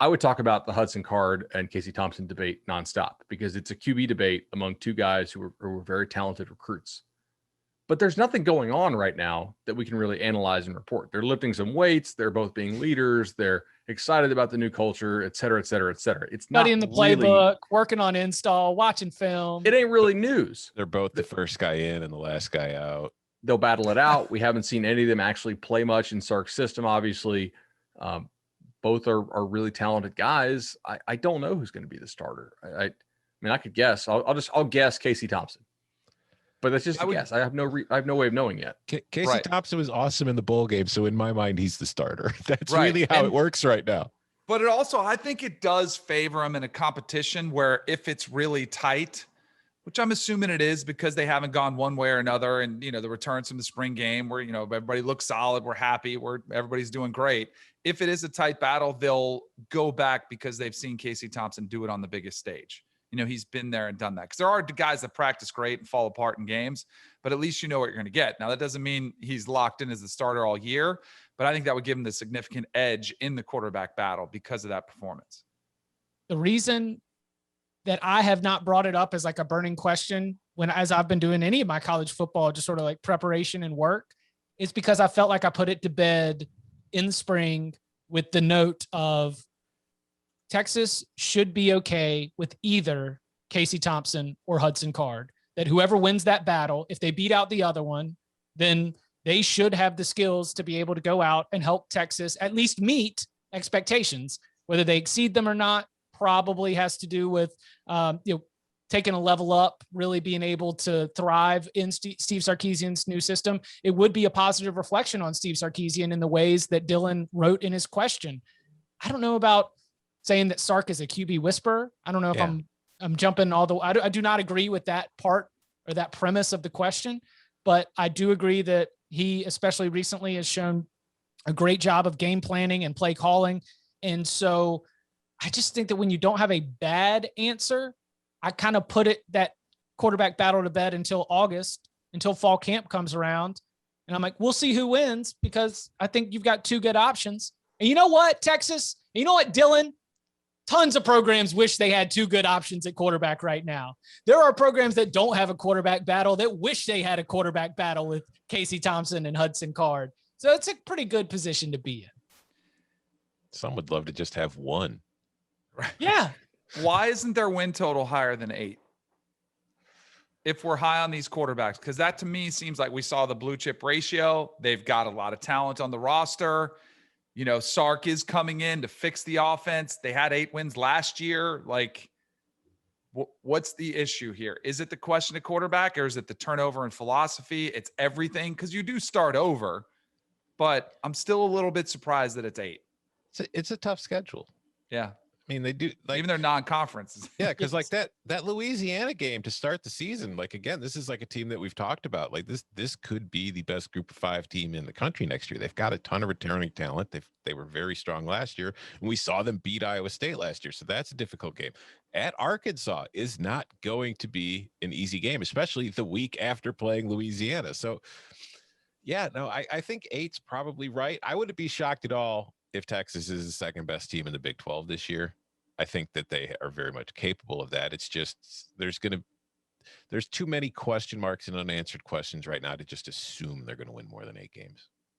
I would talk about the Hudson Card and Casey Thompson debate nonstop because it's a QB debate among two guys who were very talented recruits. But there's nothing going on right now that we can really analyze and report. They're lifting some weights. They're both being leaders. They're excited about the new culture, et cetera, et cetera, et cetera. It's not studying the really, playbook, working on install, watching film. It ain't really news. They're both the first guy in and the last guy out. They'll battle it out. We haven't seen any of them actually play much in Sark's system, obviously. Both are really talented guys. I don't know who's going to be the starter. I mean, I could guess. I'll guess Casey Thompson, but that's just a guess. I have no way of knowing yet. Casey Thompson was awesome in the bowl game, so in my mind, he's the starter. That's really how it works right now. But it also, I think it does favor him in a competition where if it's really tight, which I'm assuming it is because they haven't gone one way or another, and the returns from the spring game where everybody looks solid, we're happy, everybody's doing great. If it is a tight battle, they'll go back because they've seen Casey Thompson do it on the biggest stage. He's been there and done that. Because there are guys that practice great and fall apart in games, but at least you know what you're going to get. Now, that doesn't mean he's locked in as the starter all year, but I think that would give him the significant edge in the quarterback battle because of that performance. The reason that I have not brought it up as like a burning question as I've been doing any of my college football, just sort of like preparation and work, is because I felt like I put it to bed in the spring with the note of Texas should be okay with either Casey Thompson or Hudson Card, that whoever wins that battle, if they beat out the other one, then they should have the skills to be able to go out and help Texas at least meet expectations. Whether they exceed them or not probably has to do with, taking a level up, really being able to thrive in Steve Sarkisian's new system. It would be a positive reflection on Steve Sarkisian in the ways that Dylan wrote in his question. I don't know about saying that Sark is a QB whisperer. I don't know if I'm jumping all the way. I do not agree with that part or that premise of the question, but I do agree that he, especially recently, has shown a great job of game planning and play calling. And so I just think that when you don't have a bad answer, I kind of put that quarterback battle to bed until August, until fall camp comes around. And I'm like, we'll see who wins, because I think you've got two good options. And you know what, Texas? You know what, Dylan? Tons of programs wish they had two good options at quarterback right now. There are programs that don't have a quarterback battle that wish they had a quarterback battle with Casey Thompson and Hudson Card. So it's a pretty good position to be in. Some would love to just have one. Right. Yeah. Why isn't their win total higher than 8? If we're high on these quarterbacks, because that to me seems like we saw the blue chip ratio. They've got a lot of talent on the roster. Sark is coming in to fix the offense. They had 8 wins last year. Like, what's the issue here? Is it the question of quarterback, or is it the turnover and philosophy? It's everything, because you do start over, but I'm still a little bit surprised that it's 8. It's a tough schedule. Yeah. I mean, they do, like, even their non-conferences. Yeah, because like that Louisiana game to start the season, like, again, this is like a team that we've talked about. Like this could be the best Group of 5 team in the country next year. They've got a ton of returning talent. They were very strong last year, and we saw them beat Iowa State last year. So that's a difficult game. At Arkansas is not going to be an easy game, especially the week after playing Louisiana. So yeah, no, I think 8's probably right. I wouldn't be shocked at all if Texas is the second best team in the Big 12 this year. I think that they are very much capable of that. It's just there's too many question marks and unanswered questions right now to just assume they're going to win more than 8 games.